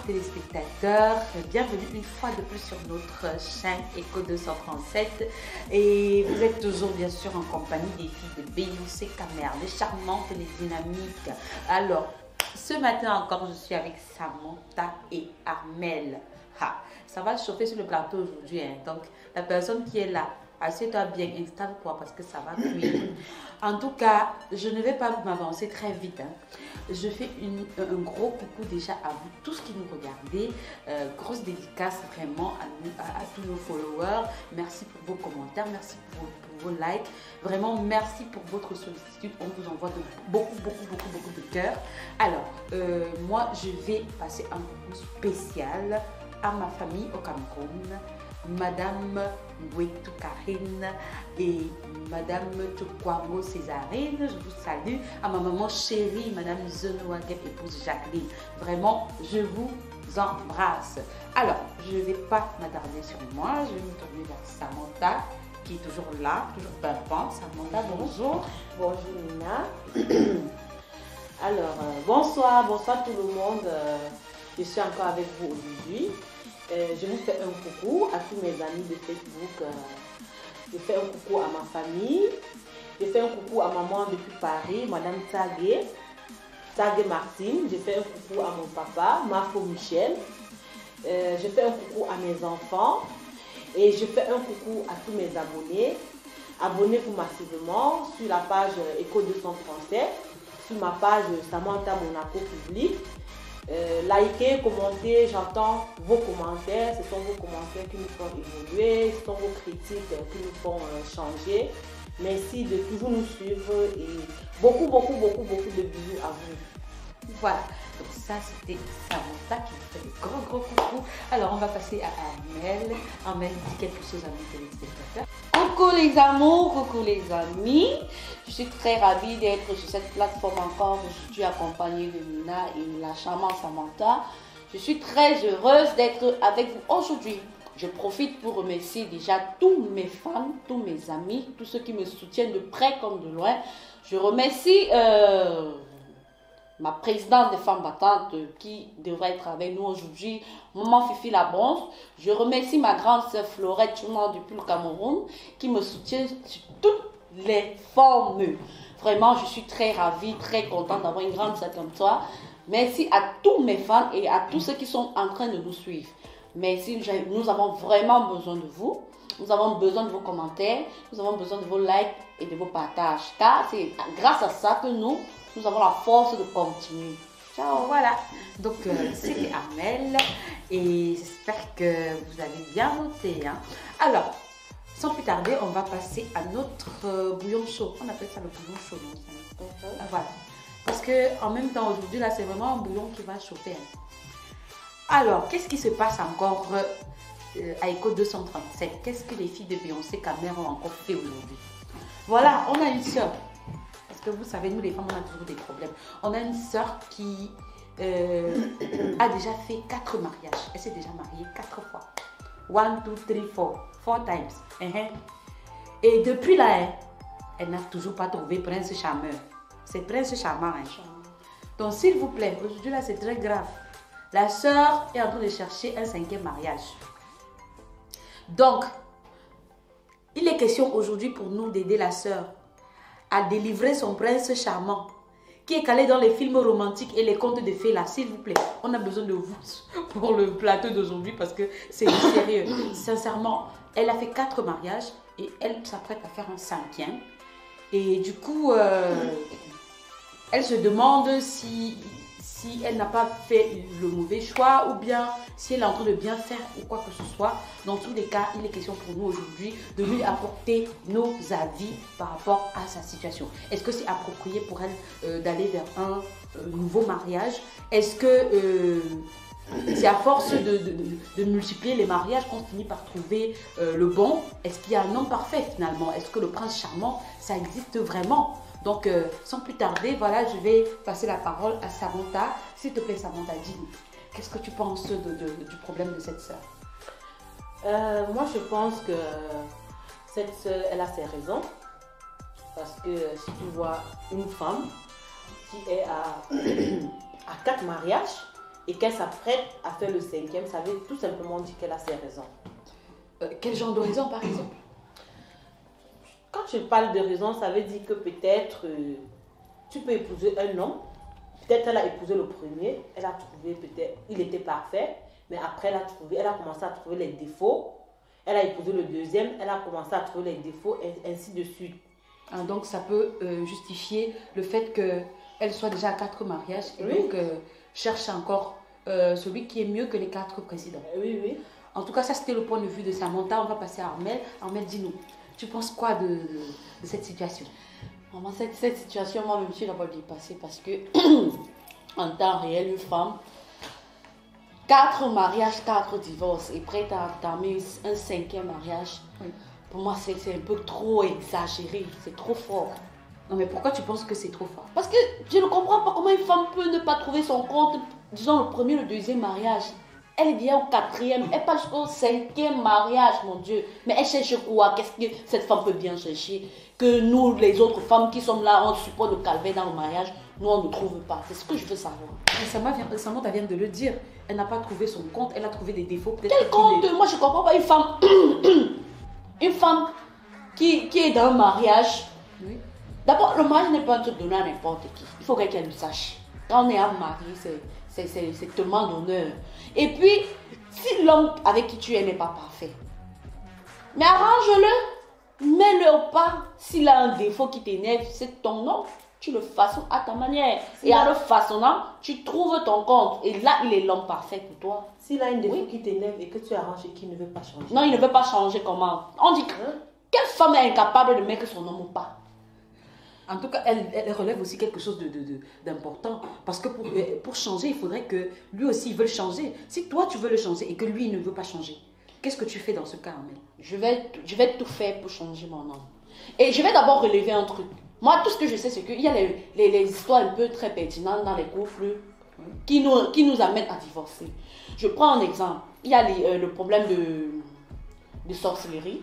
téléspectateurs, bienvenue une fois de plus sur notre chaîne Eco 237 et vous êtes toujours bien sûr en compagnie des filles de Beyoncé Camer, les charmantes, les dynamiques. Alors, ce matin encore, je suis avec Samantha et Armelle. Ça va chauffer sur le plateau aujourd'hui, hein. Donc la personne qui est là, assieds-toi bien, installe-toi parce que ça va cuire. En tout cas, je ne vais pas m'avancer très vite, hein. Je fais un gros coucou déjà à vous tous qui nous regardez. Grosse dédicace vraiment à tous nos followers. Merci pour vos commentaires, merci pour vos likes. Vraiment, merci pour votre sollicitude. On vous envoie beaucoup de cœur. Alors, moi, je vais passer un coucou spécial à ma famille au Cameroun, Madame Ngwetu Karine et Madame Tukwamo Césarine, je vous salue. À ma maman chérie, Madame Zenouagep, épouse Jacqueline. Vraiment, je vous embrasse. Alors, je ne vais pas m'attarder sur moi, je vais me tourner vers Samantha, qui est toujours là, toujours pimpante. Samantha, bonjour. Bonjour Nina. Alors, bonsoir tout le monde. Je suis encore avec vous aujourd'hui. Je vous fais un coucou à tous mes amis de Facebook. Je fais un coucou à ma famille. Je fais un coucou à maman depuis Paris, Madame Tagé Martine. Je fais un coucou à mon papa, Marco Michel. Je fais un coucou à mes enfants. Et je fais un coucou à tous mes abonnés. Abonnez-vous massivement sur la page Eco 237, sur ma page Samantha Monaco Public. Likez, commentez, j'entends vos commentaires, ce sont vos commentaires qui nous font évoluer, ce sont vos critiques qui nous font changer. Merci de toujours nous suivre et beaucoup de bisous à vous. Voilà, donc ça c'était Samantha qui vous fait de gros coucou. Alors on va passer à Armelle. Armelle dit quelque chose à nos téléspectateurs. Coucou les amours, coucou les amis. Je suis très ravie d'être sur cette plateforme encore aujourd'hui accompagnée de Nina et la charmante Samantha. Je suis très heureuse d'être avec vous aujourd'hui. Je profite pour remercier déjà tous mes fans, tous mes amis, tous ceux qui me soutiennent de près comme de loin. Je remercie ma présidente des femmes battantes qui devrait être avec nous aujourd'hui, maman Fifi Labonce. Je remercie ma grande sœur Florette Chouman depuis le Cameroun qui me soutient sur toutes les formes. Vraiment, je suis très ravie, très contente d'avoir une grande sœur comme toi. Merci à tous mes fans et à tous ceux qui sont en train de nous suivre. Merci, nous avons vraiment besoin de vous. Nous avons besoin de vos commentaires, nous avons besoin de vos likes et de vos partages. Car c'est grâce à ça que nous avons la force de continuer. Ciao, voilà. Donc, c'était Armelle et j'espère que vous avez bien noté, hein. Alors, sans plus tarder, on va passer à notre bouillon chaud. On appelle ça le bouillon chaud, non? Voilà. Parce que en même temps, aujourd'hui, là, c'est vraiment un bouillon qui va chauffer, hein. Alors, qu'est-ce qui se passe encore à Eco 237? Qu'est-ce que les filles de Beyoncé Camer ont encore fait aujourd'hui? Voilà, on a une soeur. Parce que vous savez, nous les femmes, on a toujours des problèmes. On a une soeur qui a déjà fait 4 mariages. Elle s'est déjà mariée 4 fois. 1, 2, 3, 4 times. Et depuis là, elle n'a toujours pas trouvé Prince Charmeur. C'est Prince Charmant, hein. Donc, s'il vous plaît, aujourd'hui là, c'est très grave. La soeur est en train de chercher un 5e mariage. Donc, il est question aujourd'hui pour nous d'aider la soeur à délivrer son prince charmant qui est calé dans les films romantiques et les contes de fées là, s'il vous plaît. On a besoin de vous pour le plateau d'aujourd'hui parce que c'est sérieux. Sincèrement, elle a fait 4 mariages et elle s'apprête à faire un 5e. Et du coup, elle se demande si elle n'a pas fait le mauvais choix ou bien si elle est en train de bien faire ou quoi que ce soit. Dans tous les cas, il est question pour nous aujourd'hui de lui apporter nos avis par rapport à sa situation. Est-ce que c'est approprié pour elle d'aller vers un nouveau mariage? Est-ce que c'est à force de multiplier les mariages qu'on finit par trouver le bon? Est-ce qu'il y a un homme parfait finalement? Est-ce que le prince charmant, ça existe vraiment? Donc, sans plus tarder, voilà, je vais passer la parole à Samantha. S'il te plaît, Samantha, dis-nous, qu'est-ce que tu penses du problème de cette sœur? Moi, je pense que cette sœur, elle a ses raisons. Parce que si tu vois une femme qui est à 4 mariages, et qu'elle s'apprête à faire le 5e, ça veut tout simplement dire qu'elle a ses raisons. Quel genre de raison, par exemple? Quand je parle de raison, ça veut dire que peut-être tu peux épouser un homme. Peut-être elle a épousé le premier, elle a trouvé peut-être, il était parfait, mais après elle a commencé à trouver les défauts. Elle a épousé le deuxième, elle a commencé à trouver les défauts, et ainsi de suite. Ah, donc ça peut justifier le fait qu'elle soit déjà à 4 mariages et Oui. donc cherche encore celui qui est mieux que les 4 précédents. Oui, oui. En tout cas, ça c'était le point de vue de Samantha. On va passer à Armel. Armel, dis-nous, tu penses quoi de cette situation? Maman, cette situation, moi-même, je suis d'abord dépassée parce que, en temps réel, une femme, 4 mariages, 4 divorces et prête à entamer un 5e mariage, Oui. pour moi, c'est un peu trop exagéré, c'est trop fort. Non, mais pourquoi tu penses que c'est trop fort? Parce que je ne comprends pas comment une femme peut ne pas trouver son compte, disons le premier, le deuxième mariage. Elle vient au 4e, elle passe jusqu'au 5e mariage, mon Dieu. Mais elle cherche quoi? Qu'est-ce que cette femme peut bien chercher? Que nous, les autres femmes qui sommes là, on supporte le calvaire dans le mariage, nous, on ne trouve pas. C'est ce que je veux savoir. Mais Samantha vient de le dire. Elle n'a pas trouvé son compte, elle a trouvé des défauts. Quel compte? Moi, je ne comprends pas une femme. Une femme qui est dans un mariage. Oui. D'abord, le mariage n'est pas un truc donné à n'importe qui. Il faut qu'elle le sache. Quand on est un mari, c'est tellement d'honneur. Et puis, si l'homme avec qui tu es n'est pas parfait, mais arrange-le, mets-le au pas. S'il a un défaut qui t'énerve, c'est ton homme. Tu le façonnes à ta manière. Et en le façonnant, tu trouves ton compte. Et là, il est l'homme parfait pour toi. S'il a une défaut qui t'énerve et que tu arranges et qu'il ne veut pas changer. Non, il ne veut pas changer comment? On dit que quelle femme est incapable de mettre son homme au pas? En tout cas, elle relève aussi quelque chose d'important. Parce que pour changer, il faudrait que lui aussi il veuille changer. Si toi, tu veux le changer et que lui, il ne veut pas changer, qu'est-ce que tu fais dans ce cas, Armel? Je vais tout faire pour changer mon homme. Et je vais d'abord relever un truc. Moi, tout ce que je sais, c'est qu'il y a les histoires un peu très pertinentes dans les couples qui nous amènent à divorcer. Je prends un exemple. Il y a le problème de sorcellerie.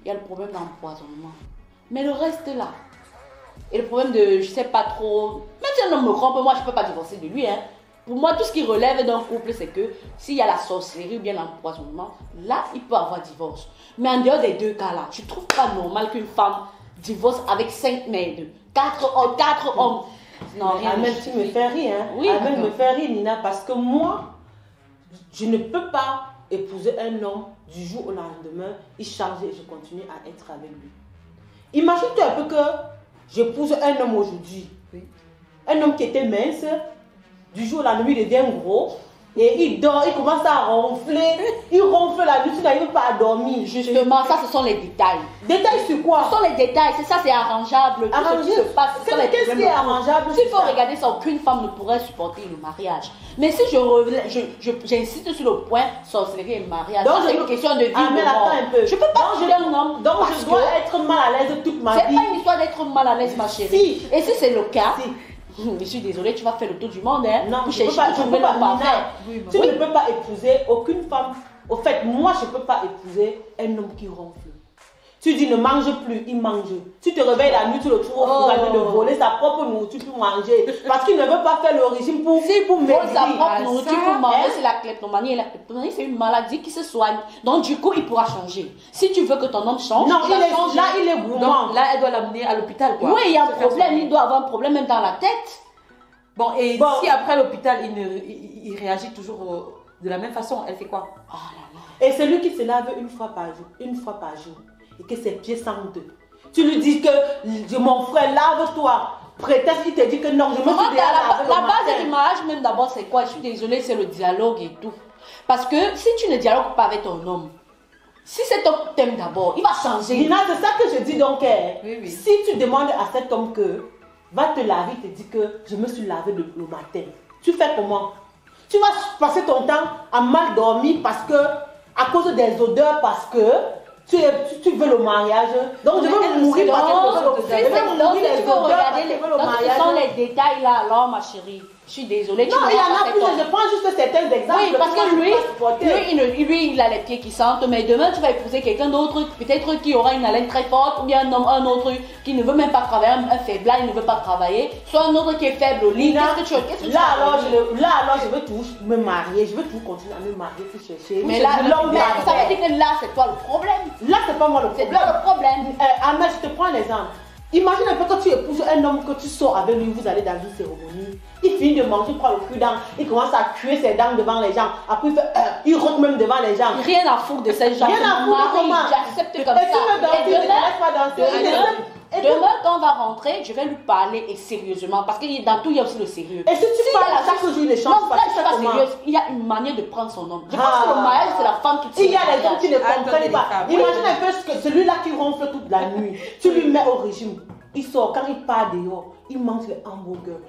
Il y a le problème d'empoisonnement. Mais le reste là. Et le problème de, je sais pas trop, même si un homme me trompe, moi je peux pas divorcer de lui. Hein. Pour moi, tout ce qui relève d'un couple, c'est que s'il y a la sorcellerie ou bien l'empoisonnement, là, il peut avoir divorce. Mais en dehors des deux cas là, je trouve pas normal qu'une femme divorce avec 5 maids, 4 hommes. Non, rien. Armel, tu me fais rire. Hein? Oui, Armel me fait rire, Nina, parce que moi, je ne peux pas épouser un homme du jour au lendemain, il change et je continue à être avec lui. Imagine-toi un peu que j'épouse un homme aujourd'hui. Oui. Un homme qui était mince, du jour au lendemain, il devient gros. Et il dort, il commence à ronfler. Il ronfle la nuit, tu n'arrives pas à dormir. Justement, ça, ce sont les détails. Détails sur quoi? Ce sont les détails, c'est ça, c'est arrangeable. Tout ce qui se passe, ce sont les Qu'est-ce qui est problèmes. arrangeable? S'il faut regarder ça, aucune femme ne pourrait supporter le mariage. Mais si j'insiste sur le point sorcellerie et mariage, Donc, c'est une question de vie. Ah, mais de mort. attends un peu. Je peux pas tuer un homme. Donc parce je dois que être mal à l'aise toute ma c'est vie. pas une histoire d'être mal à l'aise, ma chérie. Si. Et si c'est le cas, Si. je suis désolée, tu vas faire le tour du monde. Hein, Non, pour je ne peux chercher pas, je trouver peux pas, l'homme parfait. Nina, tu ne peux pas épouser aucune femme. Au fait, moi, je ne peux pas épouser un homme qui ronfle. Tu dis ne mange plus, il mange. Tu te réveilles la nuit, tu le trouves en train de voler sa propre nourriture pour manger. Parce qu'il ne veut pas faire le régime pour Vole sa propre Ah, nourriture ça, pour manger, hein? c'est la kleptomanie. Et la kleptomanie, c'est une maladie qui se soigne. Donc, du coup, il pourra changer. Si tu veux que ton homme change, Non, il va changer. là, il est gourmand. Donc là, elle doit l'amener à l'hôpital, quoi. Oui, il y a un Se faire problème. soigner. Il doit avoir un problème même dans la tête. Bon, et Bon. si après l'hôpital, il réagit toujours de la même façon, elle fait quoi? Oh là là. Et c'est lui qui se lave une fois par jour, et que ses pieds sentent. Tu lui dis que mon frère, lave-toi. Prétexte qu'il te dit que non, je me Maman, suis déjà lavé la le base matin. du mariage, même d'abord, c'est quoi? Je suis désolée, c'est le dialogue et tout. Parce que si tu ne dialogues pas avec ton homme, si cet homme t'aime d'abord, il va changer. Nina, c'est ça que je dis donc. Oui, oui. Si tu demandes à cet homme que va te laver, il te dit que je me suis lavé le matin. Tu fais comment? Tu vas passer ton temps à mal dormir parce que, à cause des odeurs, parce que tu veux le mariage. Donc je veux mourir parce que je veux le mariage. Ce sont les détails là, alors ma chérie. Je suis désolée. Non, il y en a plus, je prends juste certains exemples. Oui, parce que lui, il a les pieds qui sentent, mais demain, tu vas épouser quelqu'un d'autre, peut-être qui aura une haleine très forte, ou bien un autre qui ne veut même pas travailler, un faiblard, il ne veut pas travailler, soit un autre qui est faible au lit. Qu'est-ce que tu là, alors, je veux tout me marier, je veux tout continuer à me marier, tout chercher. Mais là, ça veut dire que là, c'est toi le problème. Là, c'est pas moi le problème. C'est toi le problème. Ahmed, je te prends un exemple. Imagine un peu quand tu épouses un homme que tu sors avec lui, vous allez dans une cérémonie. Il finit de manger, il prend le cul-dent, il commence à cuire ses dents devant les gens. Après, il rentre même devant les gens. Rien à foutre de ces gens. Rien à foutre, comment? J'accepte comme ça. Et demain, quand on va rentrer, je vais lui parler et sérieusement. Parce que dans tout, il y a aussi le sérieux. Et si tu parles à chaque jour, il ne change pas. Non, ça, c'est pas sérieux. Il y a une manière de prendre son homme. Je pense que le mariage, c'est la femme qui tire. Il y a les hommes qui ne comprennent pas. Imagine un peu celui-là qui ronfle toute la nuit. Tu lui mets au régime. Il sort, quand il part dehors, il mange les hamburgers.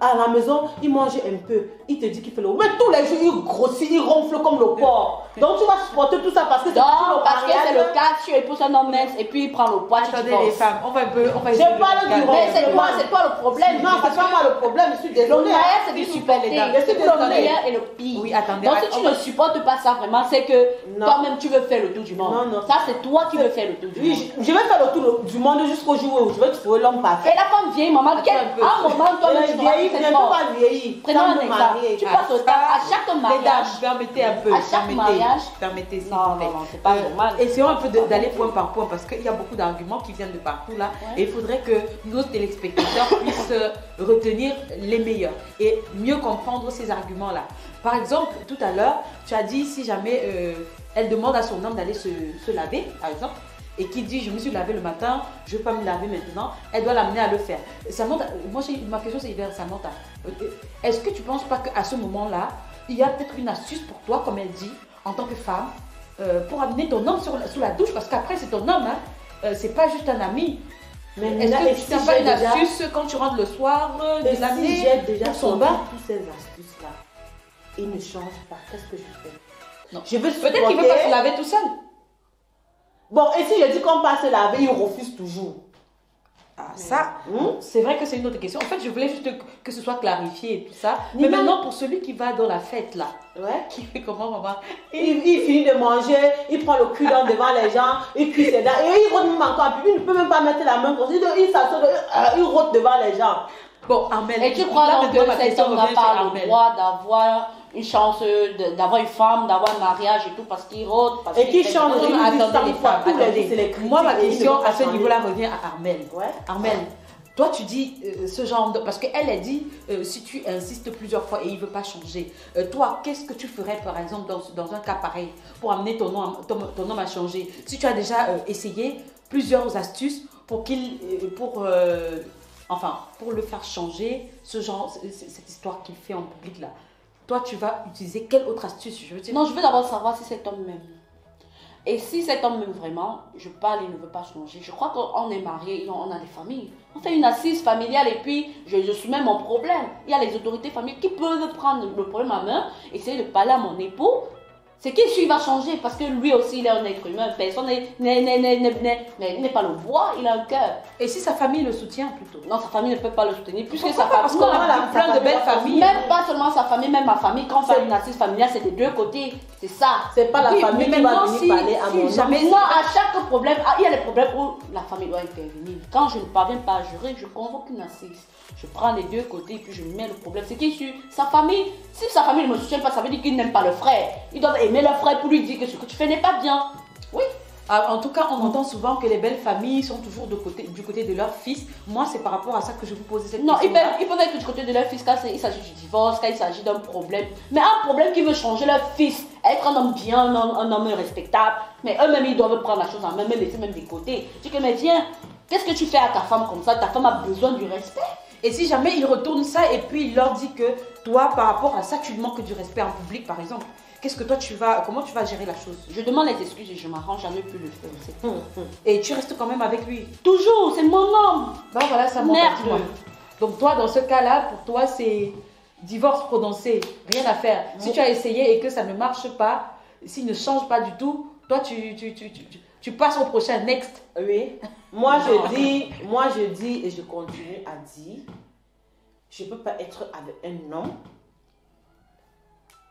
À la maison, il mange un peu. Il te dit qu'il fait le... Mais tous les jours, il grossit, il ronfle comme le porc. Donc tu vas supporter tout ça parce que c'est le cas, tu épouses un homme mince et puis il prend le poids. Attendez les femmes, on va je parle du mais c'est toi le problème. Non, c'est pas moi le problème, je suis désolée. Le meilleur, c'est du supporter. C'est le meilleur et le pire. Oui, attendez. Donc si tu ne supportes pas ça vraiment, c'est que toi-même tu veux faire le tour du monde. Non. Ça, c'est toi qui veux faire le tour du monde. Oui, je vais faire le tour du monde jusqu'au jour où je vais trouver l'homme parfait. Et la femme vieille, maman, à un moment, toi, tu ne peux pas vieillir. Prenons un exemple. Tu passes au temps à chaque mariage. Permettez un peu. À chaque mariage. Permettez, s'il non, vous plaît. non, c'est pas normal. Essayons un peu d'aller point par point parce qu'il y a beaucoup d'arguments qui viennent de partout là. Ouais. Et il faudrait que nos téléspectateurs puissent retenir les meilleurs et mieux comprendre ces arguments là. Par exemple, tout à l'heure, tu as dit si jamais elle demande à son homme d'aller se laver, par exemple, et qui dit je me suis lavé le matin, je ne veux pas me laver maintenant, elle doit l'amener à le faire. Moi, ma question c'est Samantha. Est-ce que tu ne penses pas qu'à ce moment-là, il y a peut-être une astuce pour toi, comme elle dit, en tant que femme, pour amener ton homme sous la douche, parce qu'après c'est ton homme, hein, c'est pas juste un ami. Mais est-ce que tu n'as pas une astuce quand tu rentres le soir de l'amener si j'ai déjà pour son bain? Toutes ces astuces-là, il ne change pas, qu'est-ce que je fais? Non. Peut-être qu'il ne veut pas se laver tout seul. Bon, et si je dis qu'on passe se laver, il refuse toujours. Ah, ça, c'est vrai que c'est une autre question. En fait, je voulais juste que ce soit clarifié et tout ça. Mais maintenant, pour celui qui va dans la fête, là, qui fait comment, maman? Il finit de manger, il prend le cul devant les gens, il cuit ses dents, et il rote même encore. Puis il ne peut même pas mettre la main pour ça. Il s'assoit, il rote devant les gens. Bon, Armel. Et tu crois donc que cet homme n'a pas le droit d'avoir une chance, d'avoir une femme, d'avoir un mariage et tout, parce qu'il rôde, et qu'il change de vie. Moi, ma question à ce niveau-là revient à Armel. Armel, toi, tu dis ce genre de... Parce qu'elle a dit, si tu insistes plusieurs fois et il ne veut pas changer, toi, qu'est-ce que tu ferais, par exemple, dans un cas pareil, pour amener ton homme à changer? Si tu as déjà essayé plusieurs astuces pour pour le faire changer, cette histoire qu'il fait en public là. Toi, tu vas utiliser quelle autre astuce? Non, je veux d'abord savoir si cet homme m'aime. Et si cet homme m'aime vraiment, je parle, il ne veut pas changer. Je crois qu'on est mariés, on a des familles. On fait une assise familiale et puis je soumets mon problème. Il y a les autorités familiales qui peuvent prendre le problème à main, essayer de parler à mon époux. C'est qu'il va changer parce que lui aussi il est un être humain. Personne n'est pas le bois, il a un cœur. Et si sa famille le soutient plutôt? Non, sa famille ne peut pas le soutenir puisque sa famille. Parce qu'on a plein de belles familles. Même pas seulement sa famille, même ma famille. Quand on fait une assise familiale, c'est des deux côtés. C'est ça. C'est pas la famille qui va venir parler à mon homme. Moi, à chaque problème, il y a des problèmes où la famille doit intervenir. Quand je ne parviens pas à gérer, je convoque une assise. Je prends les deux côtés et puis je mets le problème. C'est qu'il sur sa famille. Si sa famille ne me soutient pas, ça veut dire qu'il n'aime pas le frère. Ils doivent aimer le frère pour lui dire que ce que tu fais n'est pas bien. Oui. Alors, en tout cas, on entend souvent que les belles familles sont toujours du côté de leur fils. Moi, c'est par rapport à ça que je vous posais cette question. Non, ils peuvent être du côté de leur fils quand il s'agit du divorce, quand il s'agit d'un problème. Mais un problème qui veut changer leur fils, être un homme bien, un homme respectable. Mais eux-mêmes, ils doivent prendre la chose en main, même laisser même des côtés. Tu dis que, mais viens, qu'est-ce que tu fais à ta femme comme ça? Ta femme a besoin du respect. Et si jamais il retourne ça et puis il leur dit que toi, par rapport à ça, tu manques du respect en public, par exemple, comment tu vas gérer la chose? Je demande les excuses et je m'arrange, jamais plus le faire. Et tu restes quand même avec lui? Toujours, c'est mon homme. Ben voilà, ça merde. Donc toi, dans ce cas-là, pour toi, c'est divorce prononcé, rien à faire. Si tu as essayé et que ça ne marche pas, s'il ne change pas du tout, toi, tu Tu passes au prochain, next. Oui. Moi, je dis et je continue à dire, je ne peux pas être avec un homme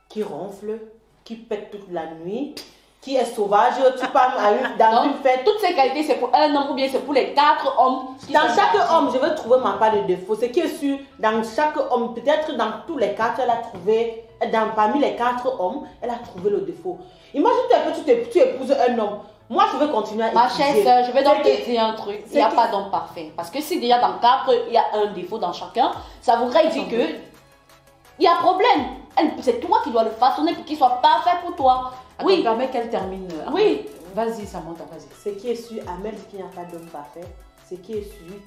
qui ronfle, qui pète toute la nuit, qui est sauvage, tu parles dans une fête. Toutes ces qualités, c'est pour un homme ou bien c'est pour les 4 hommes. Dans chaque homme, je vais trouver ma part de défaut. Ce qui est sûr, dans chaque homme, peut-être dans tous les 4, elle a trouvé, parmi les 4 hommes, elle a trouvé le défaut. Imagine que tu épouses un homme. Moi, je vais continuer à étudier. Ma chère soeur, je vais donc te dire un truc. Il n'y a pas d'homme parfait. Parce que si déjà dans 4, il y a un défaut dans chacun, ça voudrait dire que il y a problème. C'est toi qui dois le façonner pour qu'il soit parfait pour toi. Attends, Oui. permets qu'elle termine. Oui. Vas-y, Samantha, vas-y. Ce qui est sûr, Amel dit qu'il n'y a pas d'homme parfait. Ce qui est sûr,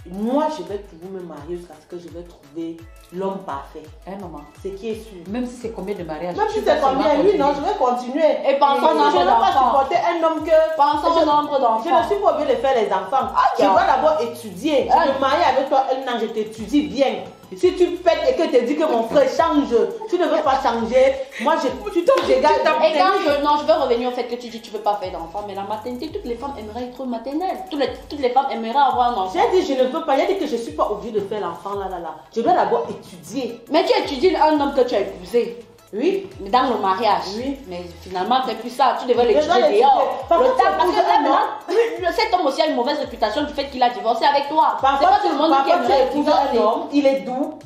moi, je vais toujours me marier jusqu'à ce que je vais trouver l'homme parfait. Hein, maman? Ce qui est sûr. Même si c'est combien de mariages? Même si c'est combien, oui, non, je vais continuer. Et pensons au nombre je ne vais pas d'enfants. supporter un homme que... Pensons au nombre Je ne d'enfants. suis pas obligée de faire les enfants. Je dois d'abord étudier. Je me marie avec toi un an, je t'étudie bien. Si tu pètes et que tu dis que mon frère change, tu ne veux pas changer. Moi, tu te dégages. Et quand je veux revenir au fait que tu dis que tu ne veux pas faire d'enfant, mais la maternité, toutes les femmes aimeraient être maternelles. Toutes les femmes aimeraient avoir un enfant. J'ai dit je ne veux pas. J'ai dit que je ne suis pas obligée de faire l'enfant là. Je dois d'abord étudier. Mais tu étudies un homme que tu as épousé. Oui. Mais dans le mariage. Oui. Mais finalement, tu n'es plus ça. Tu devrais l'étudier l'étudier. dehors. Par contre, Parce que un là, maintenant, cet homme aussi a une mauvaise réputation du fait qu'il a divorcé avec toi. C'est Parfois, pas tout le monde qui tu aimerait épouses un homme, il est doux.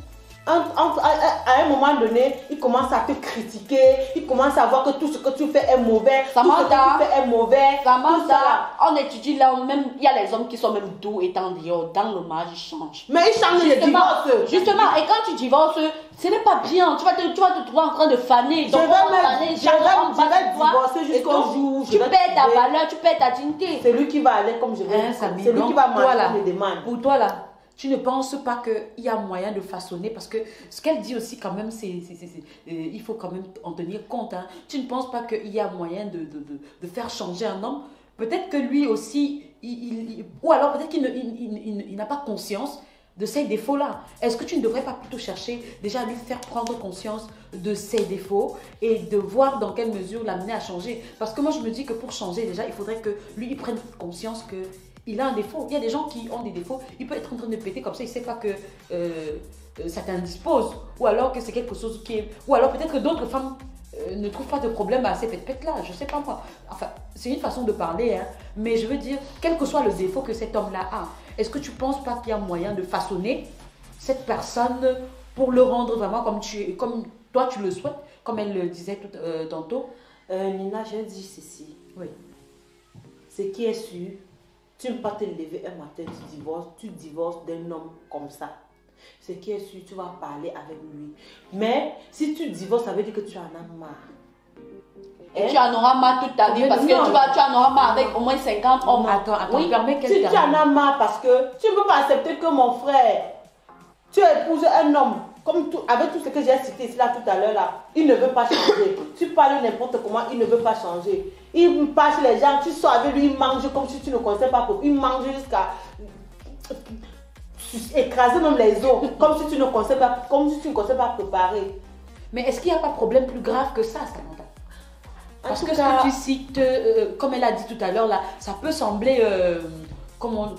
À un moment donné, il commence à te critiquer, il commence à voir que tout ce que tu fais est mauvais, Samantha, tout ce que tu fais est mauvais. Samantha, tout ça. on étudie là, même il y a les hommes qui sont même doux étant dehors, dans le mariage, ils changent. Mais il change de divorce. Justement, et quand tu divorces, ce n'est pas bien. Tu vas te trouver en train de faner. Je vais divorcer jusqu'au jour où tu perds ta valeur, tu perds ta dignité. C'est lui qui va aller comme je veux. Hein, C'est lui qui va toi, là, me demande. Pour toi là, tu ne penses pas qu'il y a moyen de façonner, parce que ce qu'elle dit aussi quand même, il faut quand même en tenir compte. Hein. Tu ne penses pas qu'il y a moyen de faire changer un homme? Peut-être que lui aussi, ou alors peut-être qu'il n'a pas conscience de ces défauts-là. Est-ce que tu ne devrais pas plutôt chercher déjà à lui faire prendre conscience de ses défauts et de voir dans quelle mesure l'amener à changer? Parce que moi, je me dis que pour changer, déjà, il faudrait que lui, il prenne conscience qu'il a un défaut. Il y a des gens qui ont des défauts. Il peut être en train de péter comme ça, il ne sait pas que ça t'indispose. Ou alors que c'est quelque chose qui est... Ou alors peut-être que d'autres femmes ne trouvent pas de problème à ces pètes-là. Je ne sais pas moi. Enfin, c'est une façon de parler. Hein. Mais je veux dire, quel que soit le défaut que cet homme-là a, est-ce que tu ne penses pas qu'il y a moyen de façonner cette personne pour le rendre vraiment comme toi tu le souhaites, comme elle le disait tantôt? Nina, je dis ceci. Oui. Ce qui est sûr, tu ne peux pas te lever un matin, tu divorces d'un homme comme ça. Ce qui est sûr, tu vas parler avec lui. Mais si tu divorces, ça veut dire que tu en as marre. Et tu en auras marre toute ta vie parce que tu en auras marre avec au moins 50 hommes. Attends, oui. Permets qu'elle Si tu en as marre parce que tu ne peux pas accepter que mon frère, tu épouses un homme, avec tout ce que j'ai cité ici là tout à l'heure là, il ne veut pas changer. Tu parles n'importe comment, il ne veut pas changer. Il passe les gens, tu sors avec lui, il mange comme si tu ne connaissais pas. Il mange jusqu'à écraser même les os, comme si tu ne connaissais pas, préparer. Mais est-ce qu'il n'y a pas de problème plus grave que ça, Samantha? Parce que ce que tu cites, comme elle a dit tout à l'heure, là, ça peut sembler, comment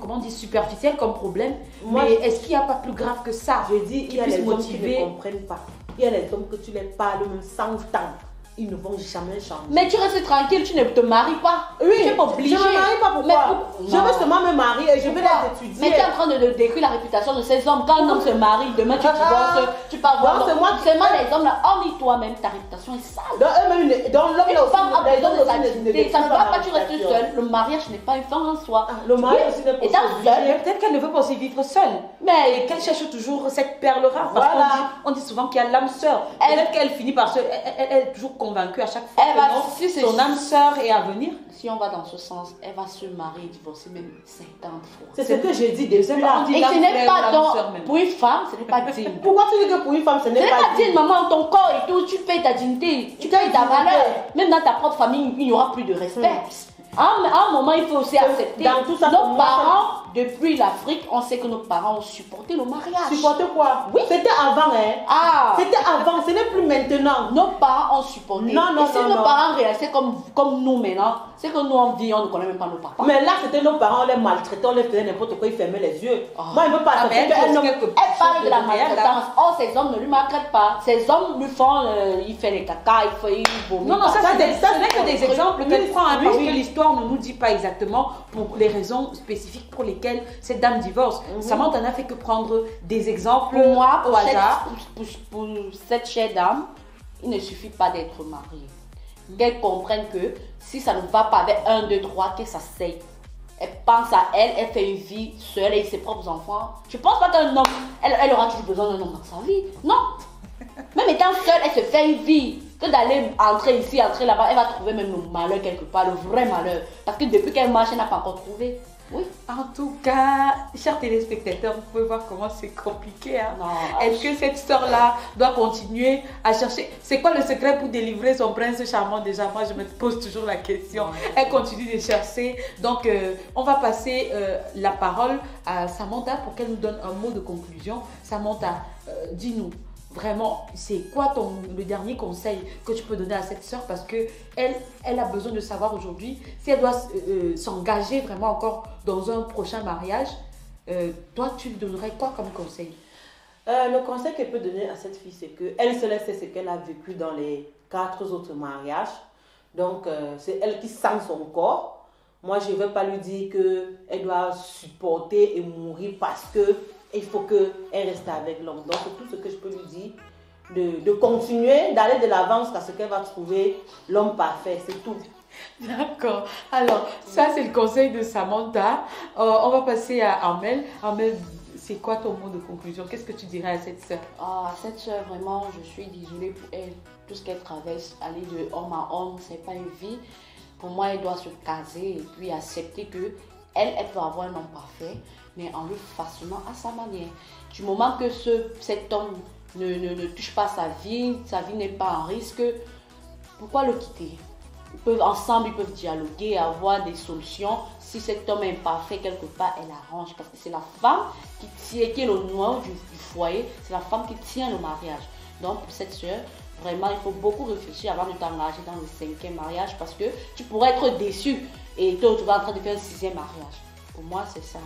on dit, superficiel comme problème. Mais est-ce qu'il n'y a pas plus grave que ça? Je dis, il y a les hommes qui ne comprennent pas. Il y a les hommes que tu les parles même 100 ans. Ils ne vont jamais changer. Mais tu restes tranquille, tu ne te maries pas. Oui, tu n'es pas obligée. Je ne me marie pas, pourquoi? Je veux seulement me marier et je vais les étudier. Mais tu es en train de décrire la réputation de ces hommes. Quand un homme se marie, demain tu divorces, tu pars voir. Seulement les hommes là, hormis toi-même, ta réputation est sale. Dans l'homme une femme a besoin de sa dignité. Ça ne va pas, tu restes seule. Le mariage n'est pas une fin en soi. Le mariage aussi n'est pas seule. Peut-être qu'elle ne veut pas aussi vivre seule. Mais qu'elle cherche toujours cette perle rare. Parce qu'on dit souvent qu'il y a l'âme sœur. Peut-être qu'elle finit par se... Elle est toujours convaincue à chaque fois. Son âme sœur est à venir. Si on va dans ce sens, elle va se marier, divorcer même 50 fois. C'est ce que j'ai dit déjà. Et ce n'est pas pour une femme, ce n'est pas digne. Pourquoi tu dis que pour une femme, ce n'est pas digne, maman, ton corps et tout, tu payes ta dignité, tu payes ta valeur. Même dans ta propre famille, il n'y aura plus de respect. À un moment, il faut aussi accepter. Nos parents depuis l'Afrique, on sait que nos parents ont supporté le mariage. Supporter quoi? Oui. C'était avant, hein. Ah. C'était avant, ce n'est plus maintenant. Nos parents ont supporté. Non, non, et si non, nos non. parents réalissaient comme nous maintenant, c'est que nous on vit, on ne connaît même pas nos papas. Mais là, c'était nos parents, on les maltraitait, on les faisait n'importe quoi, ils fermaient les yeux. Oh. Moi, il ne veut pas accepter qu'un homme... Elle parle de la maltraitance. Oh, ces hommes ne lui maltraitent pas. Ces hommes lui font, il fait les caca, il vomit. Non, non, ça, ce n'est que des exemples qu'elle Oui, prend, hein, oui, parce oui. que l'histoire ne nous dit pas exactement pour les raisons spécifiques pour lesquelles cette dame divorce. Samantha n'a fait que prendre des exemples Pour moi, au hasard. pour cette chère dame, il ne suffit pas d'être mariée. Qu'elle comprenne que si ça ne va pas avec 1, 2, 3, qu'elle s'asseye. Elle pense à elle, elle fait une vie seule et ses propres enfants. Je pense pas qu'un homme, elle aura toujours besoin d'un homme dans sa vie. Non. Même étant seule, elle se fait une vie. Que d'aller entrer ici, entrer là-bas, elle va trouver même le malheur quelque part, le vrai malheur. Parce que depuis qu'elle marche, elle n'a pas encore trouvé. Oui. En tout cas, chers téléspectateurs, vous pouvez voir comment c'est compliqué. Hein? Est-ce que cette sœur-là doit continuer à chercher? C'est quoi le secret pour délivrer son prince charmant déjà? Moi, je me pose toujours la question. Elle continue de chercher. Donc, on va passer la parole à Samantha pour qu'elle nous donne un mot de conclusion. Samantha, dis-nous. Vraiment, c'est quoi le dernier conseil que tu peux donner à cette sœur? Parce qu'elle a besoin de savoir aujourd'hui si elle doit s'engager vraiment encore dans un prochain mariage. Toi, tu lui donnerais quoi comme conseil? Le conseil qu'elle peut donner à cette fille, c'est qu'elle se laisse ce qu'elle a vécu dans les 4 autres mariages. Donc, c'est elle qui sent son corps. Moi, je ne vais pas lui dire qu'elle doit supporter et mourir parce que il faut qu'elle reste avec l'homme. Donc, c'est tout ce que je peux lui dire, de continuer, d'aller de l'avant jusqu'à ce qu'elle va trouver l'homme parfait, c'est tout. D'accord. Alors, ça, c'est le conseil de Samantha. On va passer à Armel. Armel, c'est quoi ton mot de conclusion? Qu'est-ce que tu dirais à cette sœur? Cette sœur, vraiment, je suis désolée pour elle. Tout ce qu'elle traverse, aller de homme à homme, c'est pas une vie. Pour moi, elle doit se caser et puis accepter que elle peut avoir un homme parfait, mais en le façonnant à sa manière. Du moment que cet homme ne touche pas sa vie n'est pas en risque, pourquoi le quitter? Ensemble, ils peuvent dialoguer, avoir des solutions. Si cet homme est imparfait quelque part, elle arrange. Parce que c'est la femme qui est le noyau du foyer, c'est la femme qui tient le mariage. Donc, pour cette soeur, vraiment, il faut beaucoup réfléchir avant de t'engager dans le 5e mariage parce que tu pourrais être déçu et tu vas en train de faire un 6e mariage. Pour moi, c'est ça.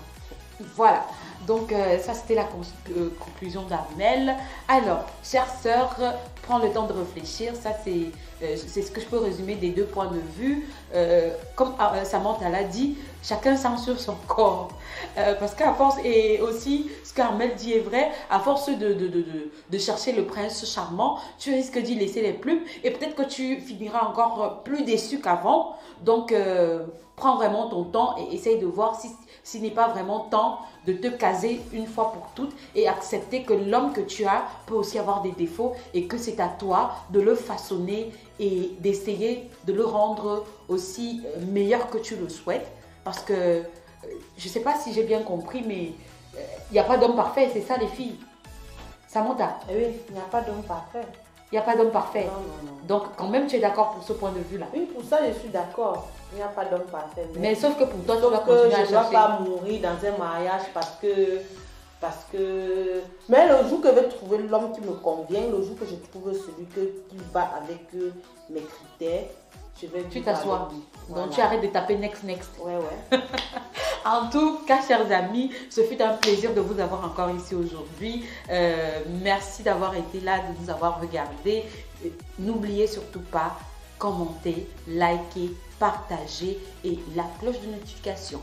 Voilà, donc ça c'était la conclusion d'Armel. Alors, chère sœur, prends le temps de réfléchir. Ça c'est ce que je peux résumer des 2 points de vue. Comme Samantha l'a dit, chacun censure son corps. Parce qu'à force, et aussi ce qu'Armel dit est vrai, à force de chercher le prince charmant, tu risques d'y laisser les plumes et peut-être que tu finiras encore plus déçu qu'avant. Donc, prends vraiment ton temps et essaye de voir s'il n'est pas vraiment temps de te caser une fois pour toutes et accepter que l'homme que tu as peut aussi avoir des défauts et que c'est à toi de le façonner et d'essayer de le rendre aussi meilleur que tu le souhaites. Parce que, je ne sais pas si j'ai bien compris, mais il n'y a pas d'homme parfait, c'est ça les filles. Samantha? Oui, il n'y a pas d'homme parfait. Il n'y a pas d'homme parfait. Non, non, non. Donc, quand même, tu es d'accord pour ce point de vue-là. Oui, pour ça, je suis d'accord. Il n'y a pas d'homme parfait. Mais sauf que pour toi, tu dois que continuer à je ne dois chercher. pas mourir dans un mariage parce que... Mais le jour que je vais trouver l'homme qui me convient, le jour que je trouve celui qui va avec mes critères, je vais... Tu t'assois. Voilà. Donc, tu arrêtes de taper next. Ouais, ouais. En tout cas, chers amis, ce fut un plaisir de vous avoir encore ici aujourd'hui. Merci d'avoir été là, de nous avoir regardés. N'oubliez surtout pas, commenter, liker, partager et la cloche de notification.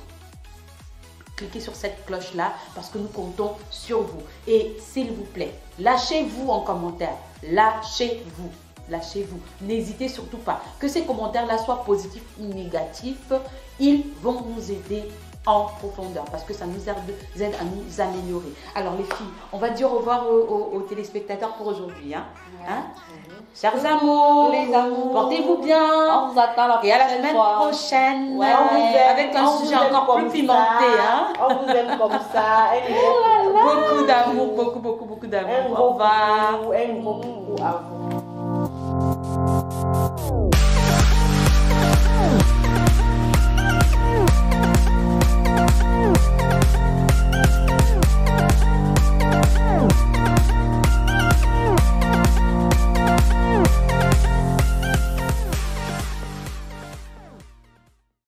Cliquez sur cette cloche-là parce que nous comptons sur vous. Et s'il vous plaît, lâchez-vous en commentaire. Lâchez-vous. Lâchez-vous. N'hésitez surtout pas. Que ces commentaires-là soient positifs ou négatifs, ils vont nous aider en profondeur parce que ça nous aide à nous améliorer. Alors les filles, on va dire au revoir aux téléspectateurs pour aujourd'hui. Hein? Chers amours, Les amours, portez-vous bien. On vous attend la Et à la prochaine semaine fois. prochaine, Ouais, on vous aime, avec un sujet encore plus pimenté. Hein? On vous aime comme ça. Beaucoup d'amour, beaucoup d'amour. Un Au gros revoir. coucou à vous.